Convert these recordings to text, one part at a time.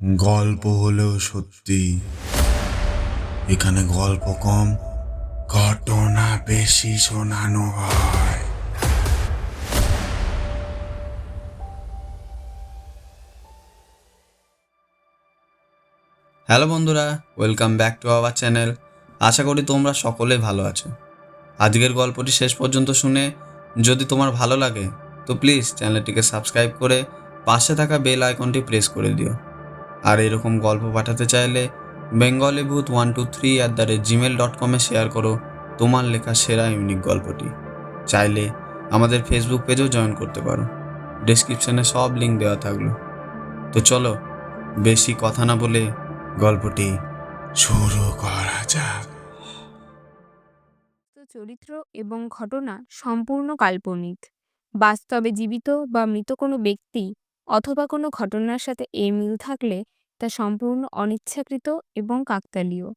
গল্প হলেও সত্যি। এখানে গল্প কম, ঘটনা বেশি শোনানো হয়। হ্যালো বন্ধুরা, welcome back to our channel. আশা করি তোমরা সকলে ভালো আছো। আজকের গল্পটি শেষ পর্যন্ত শুনে যদি তোমার ভালো লাগে তো প্লিজ চ্যানেলটিকে সাবস্ক্রাইব করে পাশে থাকা বেল আইকনটি প্রেস করে দিও। আর এরকম গল্প পাঠাতে চাইলে bengalibooth123@gmail.com-এ শেয়ার করো তোমার লেখা সেরা ইউনিক গল্পটি। চাইলে আমাদের ফেসবুক পেজেও জয়েন করতে পারো, ডেসক্রিপশনে সব লিঙ্ক দেওয়া থাকলো। তো চলো বেশি কথা না বলে গল্পটি শুরু করা যাক। চরিত্র এবং ঘটনা সম্পূর্ণ কাল্পনিক। বাস্তবে জীবিত বা মৃত কোনো ব্যক্তি অথবা কোনো ঘটনার সাথে এর মিল থাকলে তা সম্পূর্ণ অনিচ্ছাকৃত এবং কাকতালীয়।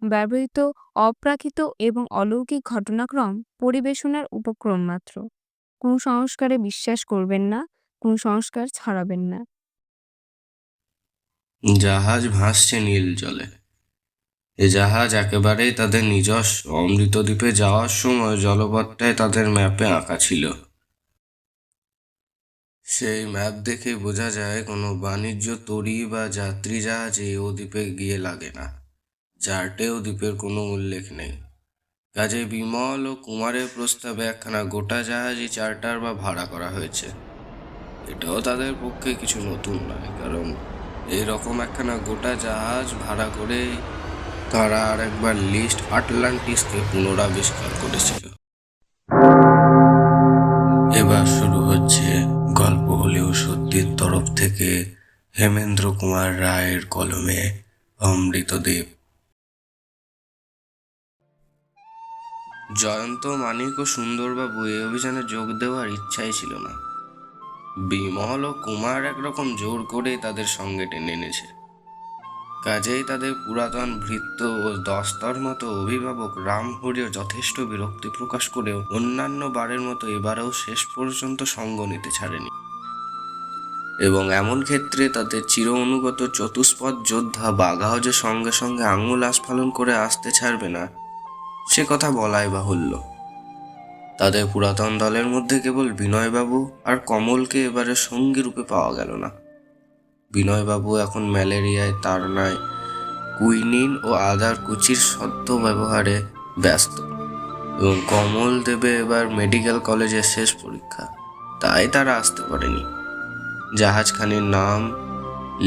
ব্যবহৃত অপ্রাকৃত এবং অলৌকিক ঘটনাক্রম পরিবেশনার উপক্রম মাত্র। কুসংস্কারে বিশ্বাস করবেন না, কুসংস্কার ছড়াবেন না। জাহাজ ভাসছে নীল জলে। এ জাহাজ একেবারেই তাদের নিজস্ব। অমৃত দ্বীপে যাওয়ার সময় জলপথটায় তাদের ম্যাপে আঁকা ছিল। সেই ম্যাপ দেখে বোঝা যায় কোনো বাণিজ্য তরী বা যাত্রী জাহাজে ও দ্বীপে গিয়ে লাগে না। চার্টেও দ্বীপের কোনো উল্লেখ নেই। কাজে বিমল ও কুমারের প্রস্তাবে একখানা গোটা জাহাজই চার্টার বা ভাড়া করা হয়েছে। এটাও তাদের পক্ষে কিছু নতুন নয়, কারণ এইরকম একখানা গোটা জাহাজ ভাড়া করে তারা আর একবার লিস্ট আটলান্টিসকে পুনরাবিষ্কার করেছিল। এবার শুরু হচ্ছে গল্প হলেও সত্যির তরফ থেকে হেমেন্দ্র কুমার রায়ের কলমে অমৃতদ্বীপ। জয়ন্ত, মানিক ও সুন্দরবাবু এই অভিযানে যোগ দেওয়ার ইচ্ছাই ছিল না। বিমল ও কুমার একরকম জোর করে তাদের সঙ্গে টেনে এনেছে। কাজেই তাদের পুরাতন ভৃত্য ও দস্তর মতো অভিভাবক রামহরিও যথেষ্ট বিরক্তি প্রকাশ করেও অন্যান্য বারের মতো এবারেও শেষ পর্যন্ত সঙ্গ নিতে ছাড়েনি। এবং এমন ক্ষেত্রে তাদের চির অনুগত চতুষ্পদ যোদ্ধা বাঘাও যে সঙ্গে সঙ্গে আঙুল আস্ফালন করে আসতে ছাড়বে না, সে কথা বলাই বাহুল্য। তাদের পুরাতন দলের মধ্যে কেবল বিনয়বাবু আর কমলকে এবারে সঙ্গী রূপে পাওয়া গেল না। বিনয়বাবু এখন ম্যালেরিয়ায়, তাড়নায়, কুইনিন ও আদার কুচির সদ্য ব্যবহারে ব্যস্ত, এবং কমল দেবে এবার মেডিকেল কলেজের শেষ পরীক্ষা, তাই তারা আসতে পারেনি। জাহাজখানির নাম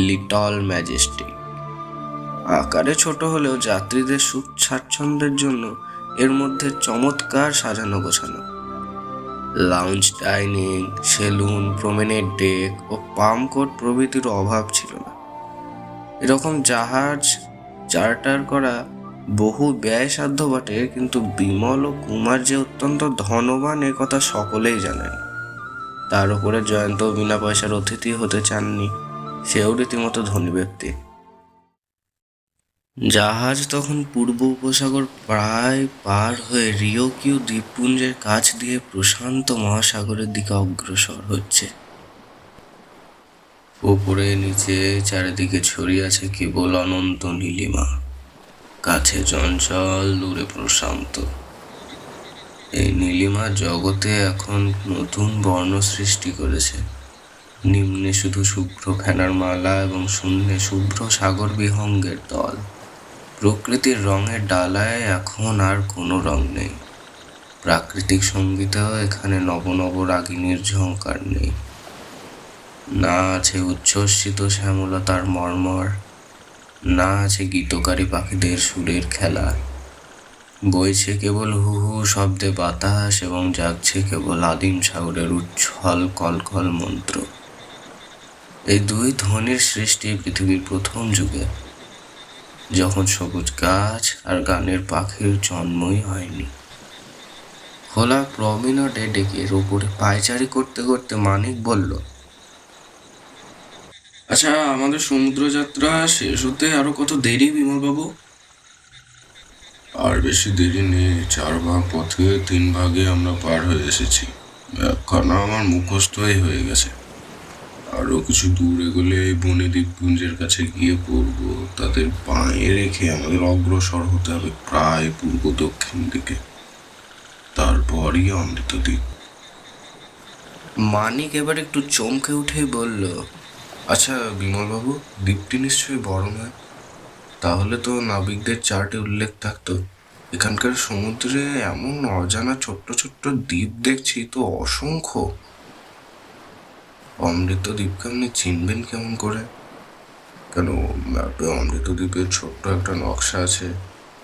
লিটল ম্যাজেস্টিক। আকারে ছোট হলেও যাত্রীদের সুখ স্বাচ্ছন্দ্যের জন্য এর মধ্যে চমৎকার সাজানো গোছানো। লাউঞ্জ, ডাইনিং, সেলুন, প্রমেনেড ডেক ও পামকোট প্রভৃতির অভাব ছিল না। এরকম জাহাজ চার্টার করা বহু ব্যয়সাধ্য বটে, কিন্তু বিমল ও কুমার যে অত্যন্ত ধনবান এ কথা সকলেই জানেন। তার উপরে জয়ন্ত বিনা পয়সার অতিথি হতে চাননি, সেও রীতিমতো ধনী ব্যক্তি। জাহাজ তখন পূর্ব উপসাগর প্রায় পার হয়ে রিওকিউ দ্বীপপুঞ্জের কাছ দিয়ে প্রশান্ত মহাসাগরের দিকে অগ্রসর হচ্ছে। উপরে নিচে চারিদিকে ছড়িয়ে আছে কেবল অনন্ত নীলিমা, কাছে চঞ্চল, দূরে প্রশান্ত। এই নীলিমা জগতে এখন নতুন বর্ণ সৃষ্টি করেছে। নিম্নে শুধু শুভ্র ফেনার মালা এবং শূন্যে শুভ্র সাগর বিহঙ্গের দল। প্রকৃতির রঙের ডালায় এখন আর কোনো রং নেই। প্রাকৃতিক সঙ্গীতেও এখানে নব নব রাগিনীর ঝঙ্কার নেই। না আছে উচ্ছ্বসিত শ্যামলতার মর্মর, না আছে গীতকারী পাখিদের সুরের খেলা। বইছে কেবল হু হু শব্দে বাতাস এবং জাগছে কেবল আদিম সাগরের উচ্ছল কলকল মন্ত্র। এই দুই ধ্বনির সৃষ্টি পৃথিবীর প্রথম যুগে, যখন সবুজ গাছ আর গানের পাখির জন্মই হয়নি। খোলা প্রমিনডে ডেকের ওপরে পায়চারি করতে করতে মানিক বলল, আচ্ছা, আমাদের সমুদ্রযাত্রা শেষ হতে আরো কত দেরি বিমলবাবু? আর বেশি দেরি নেই। 4 ভাগ পথে 3 ভাগে আমরা পার হয়ে এসেছি। ব্যাখ্যানা আমার মুখস্থই হয়ে গেছে। আরো কিছু দূর এগোলে এই বনে দ্বীপপুঞ্জের কাছে গিয়ে পড়বো। তাদের পায়ে রেখে আমাদের অগ্রসর হতে হবে প্রায় পূর্ব দক্ষিণ দিকে, তারপরই অমৃত দ্বীপ। মানিক এবার একটু চমকে উঠে বলল, আচ্ছা বিমলবাবু, দ্বীপটি নিশ্চয়ই বড় নয়? তাহলে তো নাবিকদের চার্টে উল্লেখ থাকতো। এখানকার সমুদ্রে এমন অজানা ছোট্ট ছোট্ট দ্বীপ দেখছি তো অসংখ্য। অমৃত দ্বীপকে আপনি চিনবেন কেমন করে? কেন, ম্যাপে অমৃত দ্বীপের ছোট্ট একটা নকশা আছে,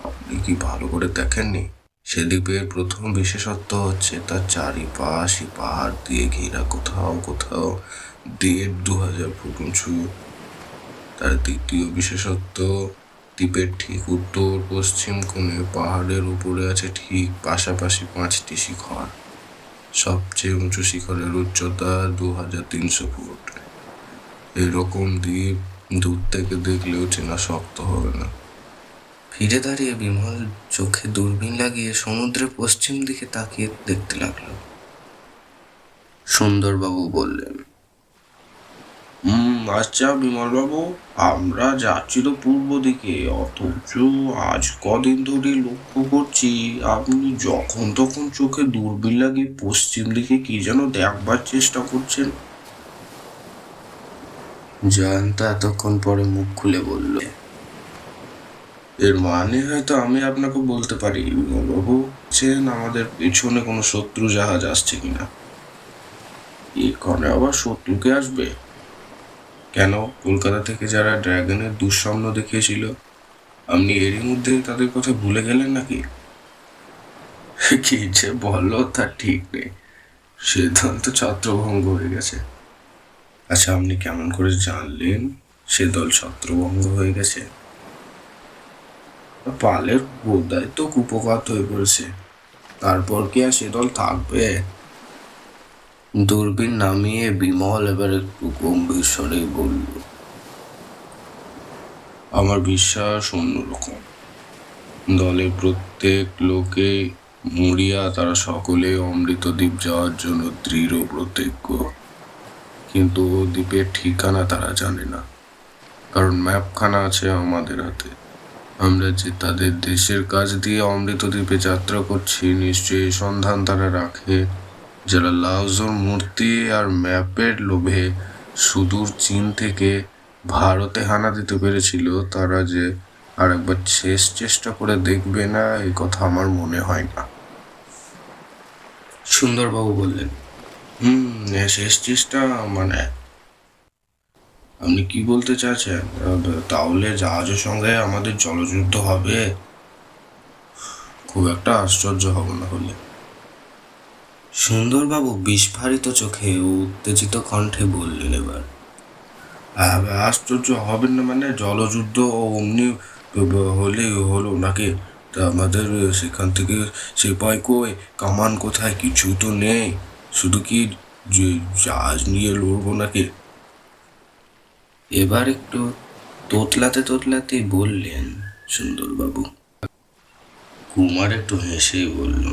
আপনি কি ভালো করে দেখেননি? সে দ্বীপের প্রথম বিশেষত্ব হচ্ছে তার চারিপাশই পাহাড় দিয়ে ঘেরা, কোথাও কোথাও ১,৫০০ ফুট উঁচু। তার দ্বিতীয় বিশেষত্ব, দ্বীপের ঠিক উত্তর পশ্চিম কোণে পাহাড়ের উপরে আছে ঠিক পাশাপাশি ৫টি শিখর। সবচেয়ে উঁচু শিখরের উচ্চতা ২,৩০০ ফুট। এরকম দ্বীপ দূর থেকে দেখলেও চেনা শক্ত হবে না। ফিরে দাঁড়িয়ে বিমল চোখে দূরবীন লাগিয়ে সমুদ্রের পশ্চিম দিকে তাকিয়ে দেখতে লাগলো। সুন্দরবাবু বললেন, আচ্ছা বিমলবাবু, আমরা যাচ্ছি তো পূর্ব দিকে, অথচ আজ কদিন ধরে লক্ষ্য করছি আপনি যখন তখন চোখে দূরবীন লাগিয়ে পশ্চিম দিকে কি যেন দেখবার চেষ্টা করছেন। জয়ন্ত এতক্ষণ পরে মুখ খুলে বলল, এর মানে হয়তো আমি আপনাকে বলতে পারি বিমলবাবু, আমাদের পেছনে কোনো শত্রু জাহাজ আসছে কিনা। এখানে আবার শত্রুকে আসবে কেন? কলকাতা থেকে যারা ড্রাগনের দুঃস্বপ্ন দেখিয়েছিল, আপনি এরই মধ্যে তাদের কথা ভুলে গেলেন নাকি? কি যে বললো তা ঠিক নেই, সিদ্ধান্ত ছত্রভঙ্গ হয়ে গেছে। আচ্ছা, আপনি কেমন করে জানলেন সে দল ছত্রভঙ্গ হয়ে গেছে? পালের বোধাই তো কুপকাত হয়ে পড়েছে, তারপর কি আর সে দল থাকবে? দূরবীন নামিয়ে বিমল এবার একটু গম্ভীর স্বরে বলল, আমার বিশ্বাস অন্যরকম। দলের প্রত্যেক লোকে মরিয়া, তারা সকলে অমৃত দ্বীপ যাওয়ার জন্য দৃঢ় প্রতিজ্ঞ। কিন্তু দ্বীপের ঠিকানা তারা জানে না, কারণ ম্যাপখানা আছে আমাদের হাতে। আমরা যে তাদের দেশের কাছ দিয়ে অমৃত দ্বীপে যাত্রা করছি, নিশ্চয়ই সন্ধান তারা রাখে। যারা লাউজোর মূর্তি আর ম্যাপের লোভে সুদূর চীন থেকে ভারতে হানা দিতে পেরেছিল, তারা যে আর একবার শেষ চেষ্টা করে দেখবে না, এই কথা আমার মনে হয় না। সুন্দরবাবু বললেন, শেষ চেষ্টা মানে? আপনি কি বলতে চাচ্ছেন? তাহলে জাহাজের সঙ্গে আমাদের জলযুদ্ধ হবে? খুব একটা আশ্চর্য হবে না হলে। সুন্দরবাবু বিস্ফারিত চোখে ও উত্তেজিত কণ্ঠে বললেন এবার, আশ্চর্য হবেন না মানে? জলযুদ্ধ ও অমনি হলেই হলো নাকি? তা আমাদের সেখান থেকে সেপাই কই, কামান কোথায়, কিছু তো নেই, শুধু কি যে জাহাজ নিয়ে লড়বো নাকি? এবার একটু তোতলাতেই বললেন সুন্দরবাবু। কুমার একটু হেসেই বলল,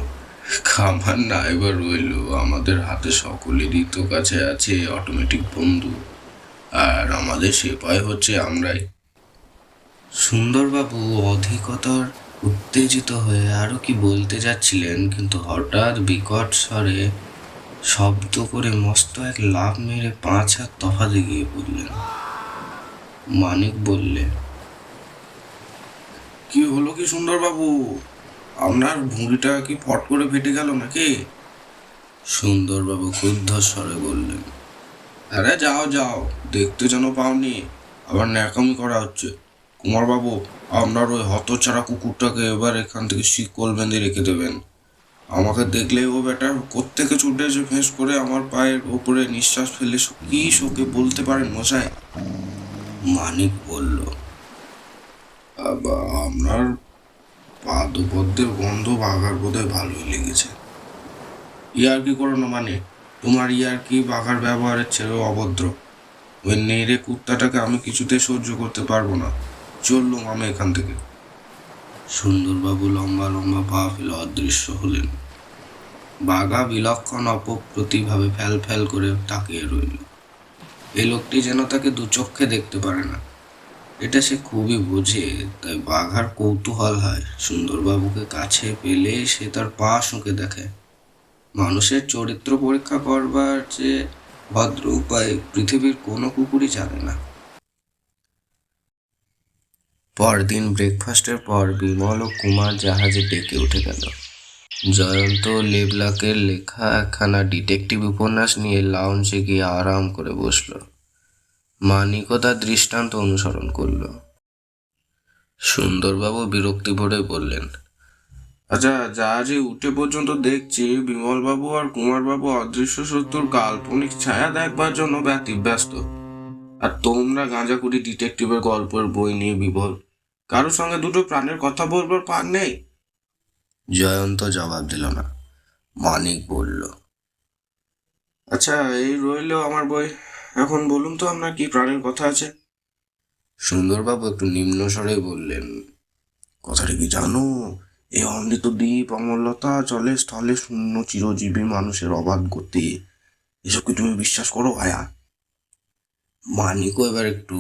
কামান না এবার রইল, আমাদের হাতে সকলেরই তো কাছে আছে অটোমেটিক বন্দুক, আর আমাদের সেপাই হচ্ছে আমরাই। সুন্দরবাবু অধিকতর উত্তেজিত হয়ে আরো কি বলতে যাচ্ছিলেন, কিন্তু হঠাৎ বিকট স্বরে শব্দ করে মস্ত এক লাফ মেরে ৫ হাত তফাতে গিয়ে পড়লেন। মানিক বললে, কি হলো কি সুন্দরবাবু, আপনার ভুঁড়িটা কি ফট করে ফেটে গেল নাকি? সুন্দরবাবু ক্রুদ্ধ স্বরে বললেন, আরে যাও যাও, দেখতে যেন পাওনি, আবার ন্যাকামি করা হচ্ছে। কুমারবাবু, আপনার ওই হতছাড়া কুকুরটাকে এবার এখান থেকে শিকল বেঁধে রেখে দেবেন। আমাকে দেখলেই ও বেটা কোত্থেকে ছুটে এসে ফেঁস করে আমার পায়ের ওপরে নিঃশ্বাস ফেলে কি শোকে বলতে পারেন মশাই? মানিক বলল, আপনার পাদপদ্মের গন্ধ বাঘার বোধহয় ভালোই লেগেছে। ইয়ার কি করো না মানে? তোমার ইয়ার কি বাঘার ব্যবহারের ছেলেও অভদ্র। ওই নেড়ে কুত্তাটাকে আমি কিছুতেই সহ্য করতে পারবো না। চললুম আমি এখান থেকে। সুন্দরবাবু লম্বা লম্বা পা ফেলে অদৃশ্য হলেন। বাঘা বিলক্ষণ অপপ্রতিভাবে ফ্যাল ফ্যাল করে তাকিয়ে রইল। এই লোকটি যেন তাকে দু চক্ষে দেখতে পারে না, এটা সে খুবই বোঝে। তাই বাঘার কৌতূহল হয়, সুন্দরবাবুকে কাছে পেলে সে তার পা শুঁকে দেখে। মানুষের চরিত্র পরীক্ষা করবার যে ভদ্র উপায় পৃথিবীর কোনো কুকুরই জানে না। পরদিন ব্রেকফাস্টের পর বিমল ও কুমার জাহাজে ডেকে উঠে গেল। জয়ন্ত লেবলাকের লেখা একখানা ডিটেকটিভ উপন্যাস নিয়ে লাউঞ্জে গিয়ে আরাম করে বসল। মানিকও তার দৃষ্টান্ত অনুসরণ করল। সুন্দরবাবু বিরক্তি ভরে বললেন, আচ্ছা, জাহাজে উঠে পর্যন্ত দেখছি বিমলবাবু আর কুমারবাবু অদৃশ্য শত্রুর কাল্পনিক ছায়া দেখবার জন্য ব্যস্ত, আর তোমরা গাঁজাকুড়ি ডিটেকটিভের গল্পের বই নিয়ে বিভোর। কারোর সঙ্গে দুটো প্রাণের কথা বলবার পার নেই। জয়ন্ত জবাব দিল না। মানিক বলল, আচ্ছা, এই রইল আমার বই। এখন বলুন তো আপনার কি প্রাণের কথা আছে? সুন্দরবাবু একটু নিম্ন স্বরে বললেন, কথাটা কি জানো? এই অমৃত দ্বীপ, অমরলতা, জলে স্থলে শূন্য চিরজীবী মানুষের অবাধ গতি, এসব কি তুমি বিশ্বাস করো ভায়া? মানিকও এবার একটু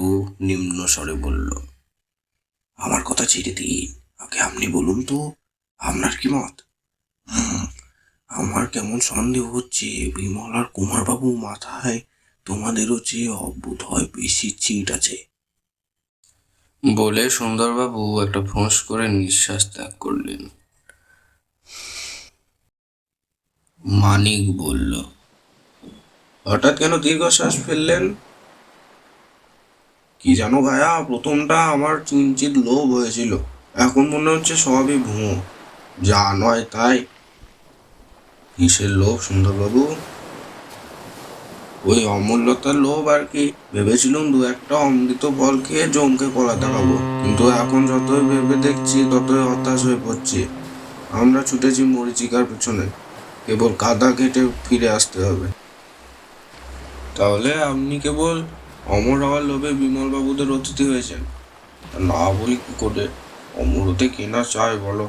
নিম্ন স্বরে বলল, আমার কথা ছেড়ে দিই, আগে আপনি বলুন তো, আপনার কি মত? আমার কেমন সন্দেহ হচ্ছে বিমল আর কুমারবাবু মাথায় তোমাদেরও চেয়ে অদ্ভুত হয় বেশি চিট আছে। বলে সুন্দরবাবু একটা ফোঁস করে নিঃশ্বাস ত্যাগ করলেন। মানিক বলল, হঠাৎ কেন দীর্ঘশ্বাস ফেললেন? কি জানো ভাইয়া, প্রথমটা আমার কিঞ্চিত লোভ হয়েছিল, এখন মনে হচ্ছে সবই ভুয়ো, যা নয় তাই। কিসের লোভ সুন্দরবাবু? ওই অমূল্যতার লোভ আর কি। ভেবেছিলাম দু একটা অমৃত ফল খেয়ে জমকে কলা দেখাবো, কিন্তু এখন যতই ভেবে দেখছি ততই হতাশ হয়ে পড়ছি। আমরা ছুটেছি মরীচিকার পেছনে, কেবল কাদা কেটে ফিরে আসতে হবে। তাহলে আপনি কেবল অমর হওয়ার লোভে বিমল বাবুদের অতিথি হয়েছেন? না বলি কি করে, অমর হতে কেনা চায় বলো?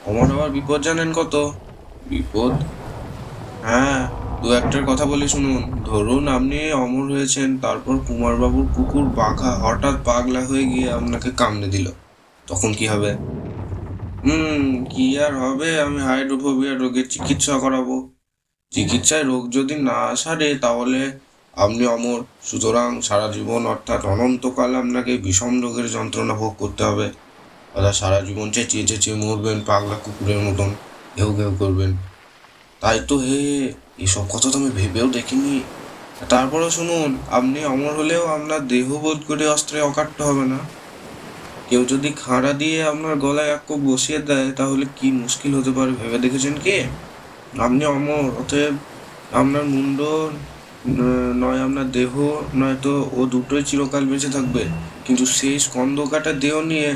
অমর হওয়ার বিপদ জানেন কত? বিপদ? হ্যাঁ, দু একটার কথা বলি শুনুন। ধরুন আপনি অমর হয়েছেন, তারপর কুমারবাবুর কুকুর বাঘা হঠাৎ পাগলা হয়ে গিয়ে আপনাকে কামড়ে দিল, তখন কি হবে? কি আর হবে, আমি হাইড্রোফোবিয়া রোগের চিকিৎসা করাবো। চিকিৎসায় রোগ যদি না সারে তাহলে আপনি অমর। সুতরাং সারা জীবন অর্থাৎ অনন্তকাল আপনাকে বিষম রোগের যন্ত্রণা ভোগ করতে হবে। অর্থাৎ সারা জীবন চেঁচিয়ে চেঁচিয়ে মরবেন, পাগলা কুকুরের মতন ঘেউ ঘেউ করবেন। তাই তো হে, এসব কথা তো আমি ভেবেও দেখিনি। তারপরে শুনুন, আপনি অমর হলেও আপনার দেহ বোধ করে অস্ত্রে অকাট্য হবে না। কেউ যদি খাঁড়া দিয়ে আপনার গলায় এক কোপ বসিয়ে দেয় তাহলে কি মুশকিল হতে পারে ভেবে দেখেছেন কি? আপনি অমর, অতএব আপনার মুন্ড নয় আপনার দেহ, নয়তো ও দুটোই চিরকাল বেঁচে থাকবে, কিন্তু সেই স্কন্দ কাটা দেহ নিয়ে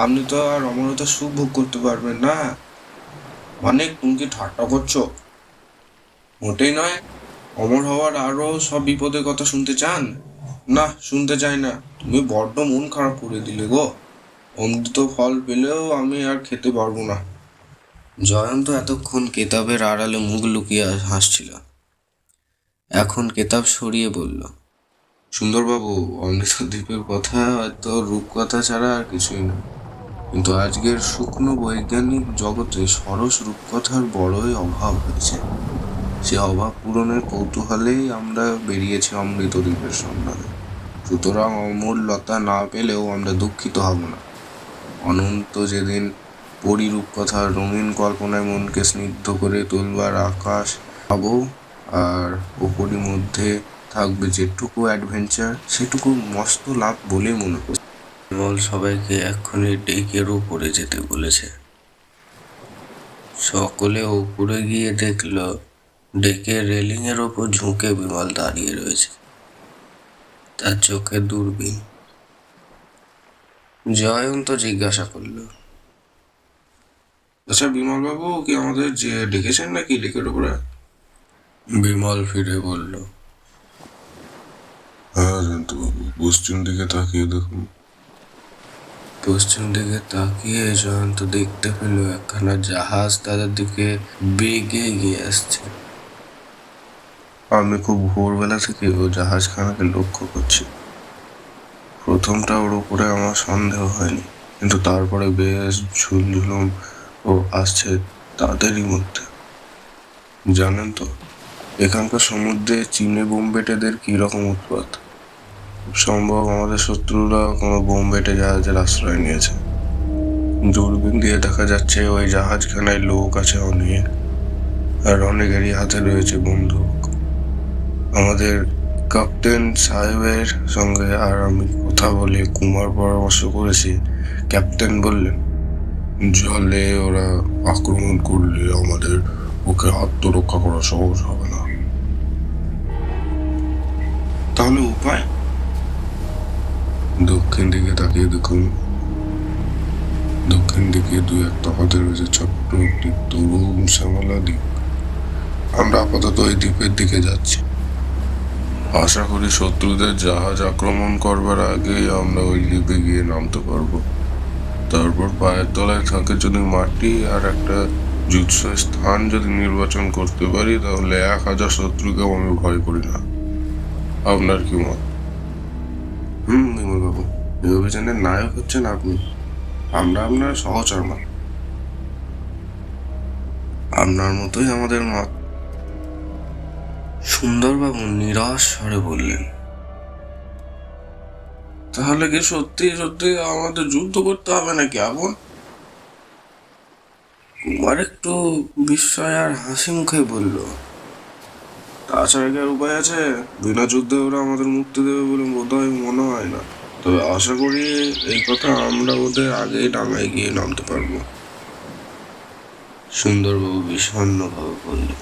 আপনি তো আর অমরতার সুখ ভোগ করতে পারবেন না। মানে তুমি কি ঠাট্টা করছো? মোটেই নয়। অমর হওয়ার আরো সব বিপদের কথা শুনতে চান? না, শুনতে চাই না। তুমি বড্ড মন খারাপ করে দিলে গো। অমৃত ফল পেলেও আমি আর খেতে পারবো না। জয়ন্ত এতক্ষণ কেতাবের আড়ালে মুখ লুকিয়ে হাসছিল, এখন কেতাব সরিয়ে বলল, সুন্দরবাবু, অমৃত দ্বীপের কথা হয়তো রূপকথা ছাড়া আর কিছুই না, কিন্তু আজকের শুকনো বৈজ্ঞানিক জগতে সরস রূপকথার বড়ই অভাব হয়েছে। সে অভাব পূরণের কৌতূহলেই আমরা বেরিয়েছি অমৃত দ্বীপের সন্ধানে। সুতরাং অমূল্যতা না পেলেও আমরা দুঃখিত হব না। অনন্ত যেদিন পরিরূপকথার রঙিন কল্পনায় মনকে স্নিগ্ধ করে তুলবার আকাশ পাবো, আর ওপরই মধ্যে থাকবে যেটুকু অ্যাডভেঞ্চার, সেটুকু মস্ত লাভ বলে মনে করি। বিমল সবাইকে এক্ষুনি ডেকের উপরে যেতে বলেছে। সকলে উপরে গিয়ে দেখল ডেকের রেলিংয়ের ওপর ঝুঁকে বিমল দাঁড়িয়ে রয়েছে, তার চোখে দূরবীন। জয়ন্ত জিজ্ঞাসা করল, আচ্ছা বিমলবাবু, কি আমাদের যে ডেকেছেন নাকি ডেকের উপরে? বিমল ফিরে বলল, হ্যাঁ জয়ন্তবাবু, পশ্চিম দিকে তাকিয়ে দেখুন। পশ্চিম দিকে তাকিয়ে জয়ন্ত দেখতে পেল একখানা জাহাজ তাদের দিকে বেগে এগিয়ে আসছে। আমি খুব ভোরবেলা থেকে ও জাহাজখানাকে লক্ষ্য করছি। প্রথমটা ওর উপরে আমার সন্দেহ হয়নি, কিন্তু তারপরে বেশ ঝুলঝুলুম ও আসছে তাদেরই মধ্যে। জানেন তো, এখানকার সমুদ্রে চীনে বোমবেটেদের কিরকম উৎপাত। খুব সম্ভব আমাদের শত্রুরা কোনো বোমবেটে জাহাজের আশ্রয় নিয়েছে। দূরবীন দিয়ে দেখা যাচ্ছে ওই জাহাজখানায় লোক আছে অনেক, আর অনেকেরই হাতে রয়েছে বন্দুক। আমাদের ক্যাপ্টেন সাহেবের সঙ্গে আর আমি কথা বলে কুমার পরামর্শ করেছি। ক্যাপ্টেন বললেন, জলে ওরা আক্রমণ করলে আমাদের ওকে আত্মরক্ষা করা সহজ হবে না। তাহলে উপায়? দক্ষিণ দিকে তাকিয়ে দেখুন। দক্ষিণ দিকে দু এক তফাতে রয়েছে ছোট্ট একটি তরুণ শ্যামলা দ্বীপ। আমরা আপাতত ওই দ্বীপের দিকে যাচ্ছি। আশা করি শত্রুদের জাহাজ আক্রমণ করবার আগেই আমরা ওই দ্বীপে গিয়ে নামতে পারবো। তারপর পায়ের তলায় থাকে যদি মাটি আর একটা জুৎসই স্থান যদি নির্বাচন করতে পারি, তাহলে 1000 শত্রুকেও আমি ভয় করি না। আপনার কি মত? বিমল বাবু, এই অভিযানের নায়ক হচ্ছেন আপনি। আমরা আপনার সহচর না। আপনার মতোই আমাদের মত। সুন্দরবাবু নিরাশ স্বরে বললেন, তাহলে কি সত্যি সত্যি আমাদের যুদ্ধ করতে হবে নাকি আপন? কুমার একটু বিস্ময় আর হাসি মুখে বলল, তাছাড়া কি আর উপায় আছে? বিনা যুদ্ধে ওরা আমাদের মুক্তি দেবে বলে বোধহয় মনে হয় না। তবে আশা করি এই কথা আমরা ওদের আগেই ডাঙায় গিয়ে নামতে পারবো। সুন্দরবাবু বিষণ্ণভাবে বললেন,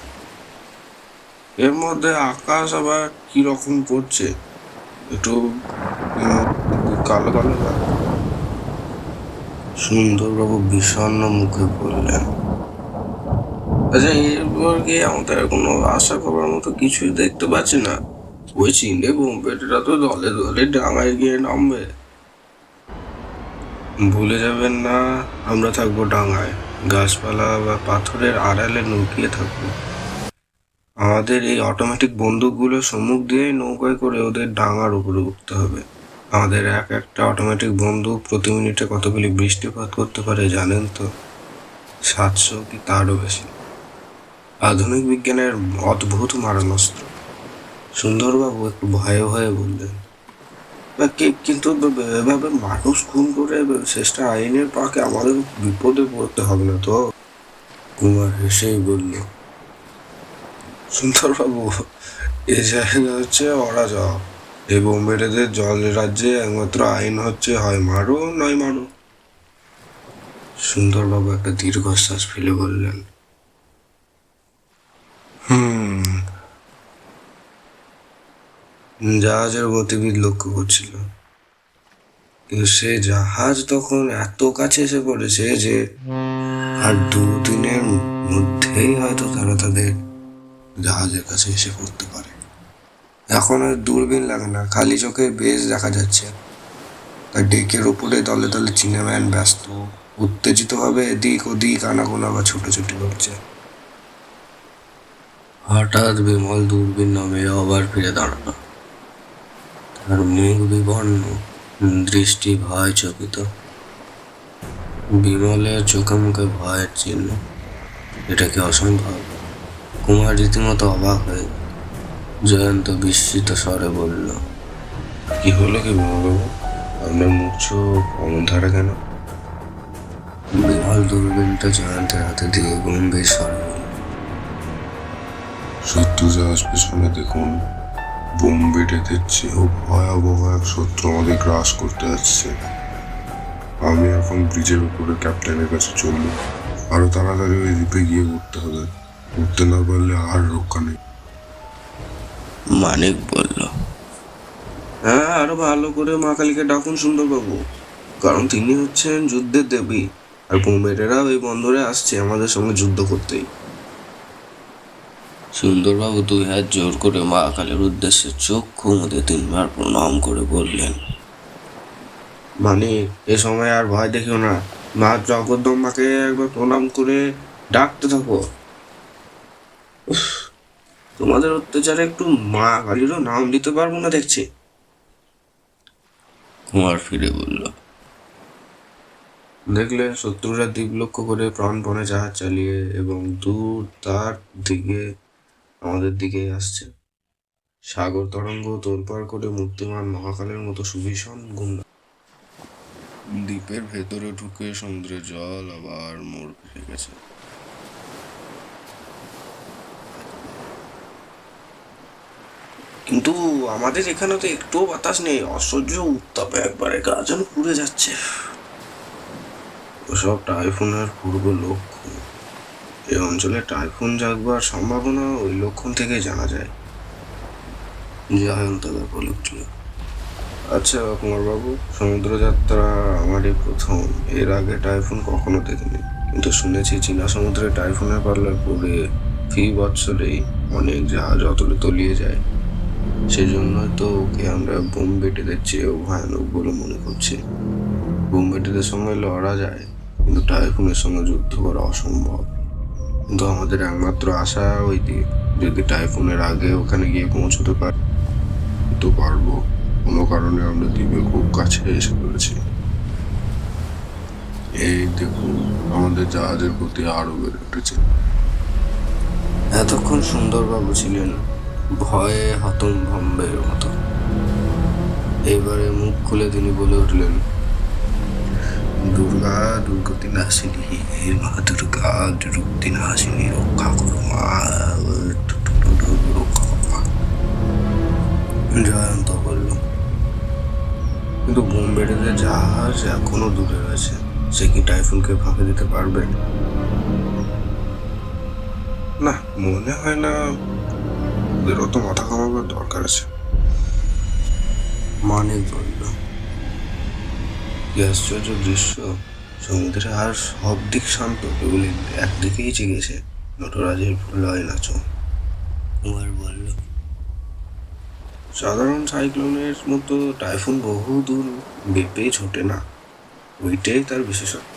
এর মধ্যে আকাশ আবার কি রকম করছে, একটু কালো কালো না? সুন্দরবাবু বিষণ্ণ মুখে বললেন, আচ্ছা, এরপর কি আমাদের কোনো আশা করার মতো কিছুই দেখতে পাচ্ছি না। ওই চিনে বোমবেটেরা তো দলে দলে ডাঙায় গিয়ে নামবে। ভুলে যাবেন না, আমরা থাকবো ডাঙায়, গাছপালা বা পাথরের আড়ালে লুকিয়ে থাকবো। আমাদের এই অটোমেটিক বন্দুকগুলো সম্মুখ দিয়েই নৌকায় করে ওদের ডাঙার উপরে উঠতে হবে। আমাদের এক একটা অটোমেটিক বন্দুক প্রতি মিনিটে কতগুলি বৃষ্টিপাত করতে পারে জানেন তো? 700 কি তারও বেশি। আধুনিক বিজ্ঞানের অদ্ভুত মারণাস্ত্র। সুন্দরবাবু একটু ভয়ে ভয়ে বললেন, কিন্তু এভাবে মানুষ খুন করে শেষটা আইনের পাকে আমাদের বিপদে পড়তে হবে না তো? কুমার হেসেই বলল, সুন্দরবাবু, এ জায়গা হচ্ছে অরাজক। এই বোম্বেদের জল রাজ্যে একমাত্র আইন হচ্ছে হয় মারো নয় মারো। সুন্দরবাবু একটা দীর্ঘশ্বাস ফেলে বললেন, জাহাজের গতিবিদ লক্ষ্য করছিল, কিন্তু সে জাহাজ তখন এত কাছে এসে পড়েছে যে আর 2 দিনের মধ্যেই হয়তো তারা তাদের জাহাজের কাছে এসে পড়তে পারে। এখন আর দূরবীন লাগে না, খালি চোখে বেশ দেখা যাচ্ছে। তার ডেকের ওপরে দলে দলে চিনেম্যান ব্যস্ত, উত্তেজিতভাবে এদিক ওদিক আনাগোনা বা ছুটোছুটি করছে। হঠাৎ বিমল দূরবীন নামে আবার ফিরে দাঁড়ালো। তার মুখ বিবর্ণ, দৃষ্টি ভয় চকিত। বিমলের চোখে মুখে ভয়ের চিহ্ন। এটা কি অসম্ভব? কুমার রীতিমতো অবাক হয়ে গেল। জয়ন্ত বিস্মিত স্বরে বলল, কি হলো কি বিমলবাবু? আপনার মুখ চোখ অমন ধারা কেন? বিমল দূরবীনটা জয়ন্তের হাতে দিয়ে গম্ভীর স্বরে বলল, শত্রু জাহাজ পেছনে দেখুন। বোমবেটেদের চেয়েও ভয়াবহ এক শত্রু আমাদের গ্রাস করতে আসছে। আমি এখন ব্রিজের উপরে ক্যাপ্টেনের কাছে চললুম। আরো তাড়াতাড়ি ওই দ্বীপে গিয়ে উঠতে হবে। উঠতে না পারলে আর রক্ষা নেই। মানিক বলল, হ্যাঁ, আরো ভালো করে মা কালীকে ডাকুন সুন্দরবাবু, কারণ তিনি হচ্ছেন যুদ্ধের দেবী, আর বোম্বেটেরা ওই বন্দরে আসছে আমাদের সঙ্গে যুদ্ধ করতেই। সুন্দরবাবু 2 হাত জোর করে মা কালীর উদ্দেশ্যে চক্ষু মুদে 3বার প্রণাম করে বললেন, মানে এ সময় আর ভয় দেখিও না, মা জগদ্দম্বাকে একবার প্রণাম করে ডাকতে থাকো। তোমাদের অত্যাচারে একটু মা কালীরও নাম দিতে পারবো না দেখছি। কুমার ফিরে বলল, দেখলে শত্রুরা দ্বীপ লক্ষ্য করে প্রাণপণে জাহাজ চালিয়ে এবং দূর তার দিকে আমাদের দিকেই আসছে। সাগর তরঙ্গ তোলপাড় করে মূর্তিমান মহাকালের মতো সুভীষণ গুন্ডা। দ্বীপের ভেতরে ঢুকে সমুদ্রের জল আবার মোড় ফিরে গেছে। কিন্তু আমাদের এখানে তো একটুও বাতাস নেই, অসহ্য উত্তাপে একবারে গা যেন পুড়ে যাচ্ছে। ওসব টাইফুনের পূর্ব লক্ষণ। এই অঞ্চলে টাইফুন জাগবার সম্ভাবনা ওই লক্ষণ থেকে জানা যায়। জয়ন্ত বলে উঠল, আচ্ছা কুমারবাবু, সমুদ্রযাত্রা আমারই প্রথম। এর আগে টাইফুন কখনো দেখিনি, কিন্তু শুনেছি চীনা সমুদ্রে টাইফুনের পাল্লায় পড়ে ফি বৎসরেই অনেক জাহাজ অতলে তলিয়ে যায়। সেই জন্যই তো ওকে আমরা বোমবেটেদের চেয়েও ভয়ানক বলে মনে করছি। বোমবেটেদের সঙ্গে লড়া যায়, কিন্তু টাইফুনের সঙ্গে যুদ্ধ করা অসম্ভব। কিন্তু আমাদের একমাত্র আশা ওই দ্বীপ। যদি টাইফুনের আগে ওখানে গিয়ে পৌঁছতে পারবো। কোনো কারণে আমরা দ্বীপের খুব কাছে এসে পড়েছি। এই দেখুন, আমাদের জাহাজের প্রতি আরো বেড়ে উঠেছে। এতক্ষণ সুন্দরবাবু ছিলেন ভয়ে হতভম্বের মতো। এইবারে মুখ খুলে তিনি বলে উঠলেন, দুর্গা দুর্গতি নাশিনী, হে মা দুর্গা দুর্গতি নাশিনী, রক্ষা করো মা, রক্ষা করো মা। জয়ন্ত বলল, কিন্তু বোমবেড়েদের জাহাজ এখনো দূরে রয়েছে। সে কি টাইফুনকে ফাঁকি দিতে পারবে? না, মনে হয় না। ওদের অত মাথা ঘামাবার দরকার আছে। মানিক বলল, কি আশ্চর্য দৃশ্য! সমুদ্রে আর সব দিক শান্ত, কেবল একদিকেই জেগেছে নটরাজের প্রলয় নাচ। কুমার বলল, সাধারণ সাইক্লোনের মতো টাইফুন বহু দূর বেপে ছোটে না, ওইটাই তার বিশেষত্ব।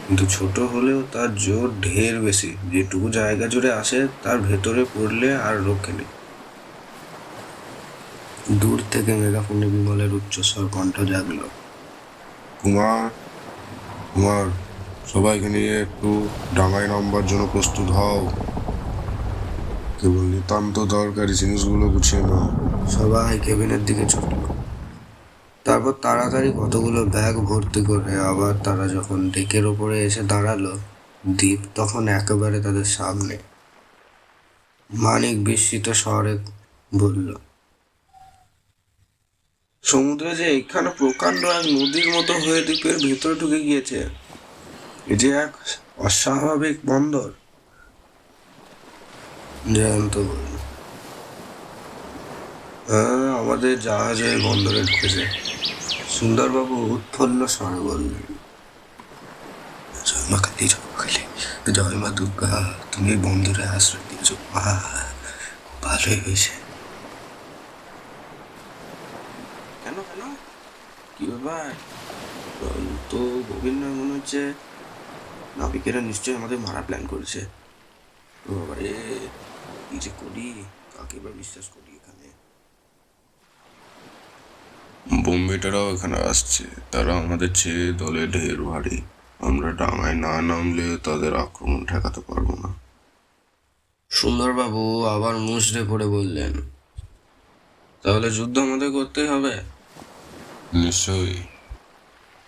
কিন্তু ছোট হলেও তার জোর ঢের বেশি। যেটুকু জায়গা জুড়ে আসে তার ভেতরে পড়লে আর রক্ষে নেই। দূর থেকে মেগাফোনে বিমলের উচ্চস্বর কণ্ঠ জাগল, কুমার, সবাইকে নিয়ে একটু ডাঙায় নামবার জন্য প্রস্তুত হও। কেবল নিতান্ত দরকারি জিনিসগুলো গুছিয়ে নাও। সবাই কেবিনের দিকে ছুটল। তারপর তাড়াতাড়ি কতগুলো ব্যাগ ভর্তি করে আবার তারা যখন ডেকের ওপরে এসে দাঁড়ালো, দ্বীপ তখন একেবারে তাদের সামনে। মানিক বিস্মিত স্বরে বলল, সমুদ্রে যে এখানে প্রকাণ্ড এক নদীর মতো হয়ে দ্বীপের ভেতরে ঢুকে গিয়েছে। এ যে এক অস্বাভাবিক বন্দর। জয়ন্ত বলল, হ্যাঁ, আমাদের জাহাজে বন্দরে ঢুকেছে। সুন্দরবাবু উৎফুল্ল স্বরে বললেন, জয় মা কালী, জয় মা কালী, জয় মা দুর্গা, তুমি বন্দরে আশ্রয় দিয়েছ, ভালোই হয়েছে। কেন কি ব্যাপার? তো গভীর নয় মনে হচ্ছে। নাবিকেরা নিশ্চয়ই আমাদের মারা প্ল্যান করেছে। ও বাবারে, কি যে করি, কাকে বা বিশ্বাস করি এখানে। বোম্বেটারাও এখানে আসছে। তারা আমাদের চেয়ে দলে ঢের ভারী। আমরা ডাঙায় না নামলে তাদের আক্রমণ ঠেকাতে পারবো না। সুন্দরবাবু আবার মুষড়ে পড়ে বললেন, তাহলে যুদ্ধ আমাদের করতেই হবে। নিশ্চয়ই।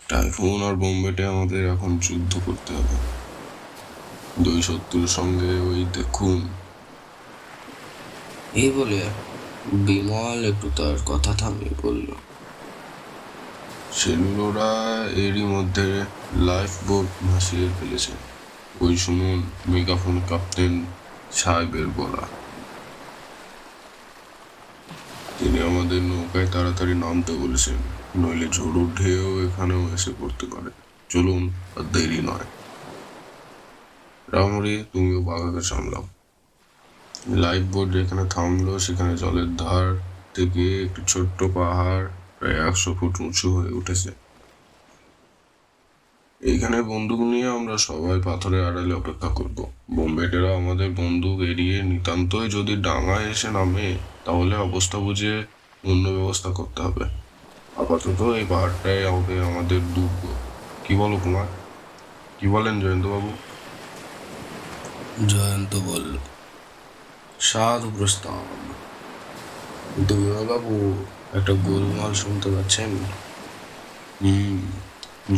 টাইফুন আর বোম্বেটে আমাদের এখন যুদ্ধ করতে হবে। দুই শত্রুর সঙ্গে ওই দেখুন। এই বলে বিমল একটু তার কথা থামিয়ে বলল, সেগুলোরা এরই মধ্যে লাইফ বোট ভাসিয়ে ফেলেছে। ওই শুনুন মেগাফোন ক্যাপ্টেন সাহেবের বলা। তিনি আমাদের নৌকায় তাড়াতাড়ি নামতে বলেছেন, নইলে ঝড়ো ঢেউ এখানেও এসে পড়তে পারে। চলুন, আর দেরি নয়। রামরি, তুমিও বাঘাকে সামলাও। লাইফ বোট যেখানে থামলো সেখানে জলের ধার থেকে একটি ছোট্ট পাহাড় প্রায় 100 ফুট উঁচু হয়ে উঠেছে। এইখানে বন্দুক নিয়ে আমরা সবাই পাথরের আড়ালে অপেক্ষা করব। বোম্বেটেরা আমাদের বন্দুক এড়িয়ে নিতান্তই যদি ডাঙায় এসে নামে, তাহলে অবস্থা বুঝে অন্য ব্যবস্থা করতে হবে। আপাতত এই পাহাড়টাই আমাদের দুর্গ। কি বলো কুমার? কি বলেন জয়ন্তবাবু? জয়ন্ত বলল, সাধু প্রস্তাব। কিন্তু বিমলবাবু, একটা গোলমাল শুনতে পাচ্ছেন?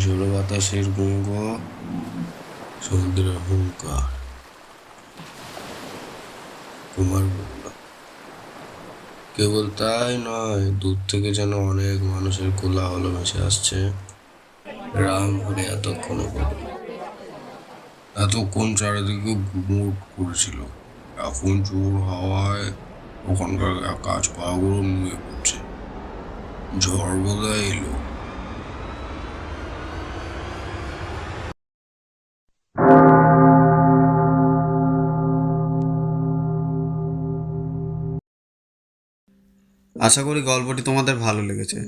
ঝোড়ো বাতাসের গঙ্গ, সমুদ্রের হুঙ্কার। কুমার বলল, কেবল তাই নয়, দূর থেকে যেন অনেক মানুষের কোলাহল ভেসে আসছে। রাম হরে এতক্ষণে বলল, এতক্ষণ চারিদিকে গুমোট করেছিল, এখন জোর হাওয়ায় ওখানকার গাছপালাগুলো নুয়ে পড়ছে। ঝড় বোধহয় এলো। আশা করি গল্পটি তোমাদের ভালো লেগেছে।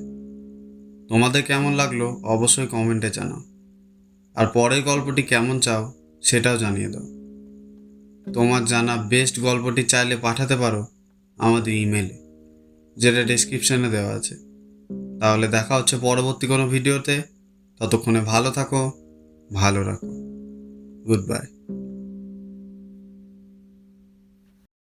তোমাদের কেমন লাগলো অবশ্যই কমেন্টে জানাও। আর পরের গল্পটি কেমন চাও সেটাও জানিয়ে দাও। তোমার জানা বেস্ট গল্পটি চাইলে পাঠাতে পারো আমাদের ইমেলে, যেটা ডেসক্রিপশনে দেওয়া আছে। তাহলে দেখা হচ্ছে পরবর্তী কোনো ভিডিওতে। ততক্ষণে ভালো থাকো, ভালো রাখো। Good bye.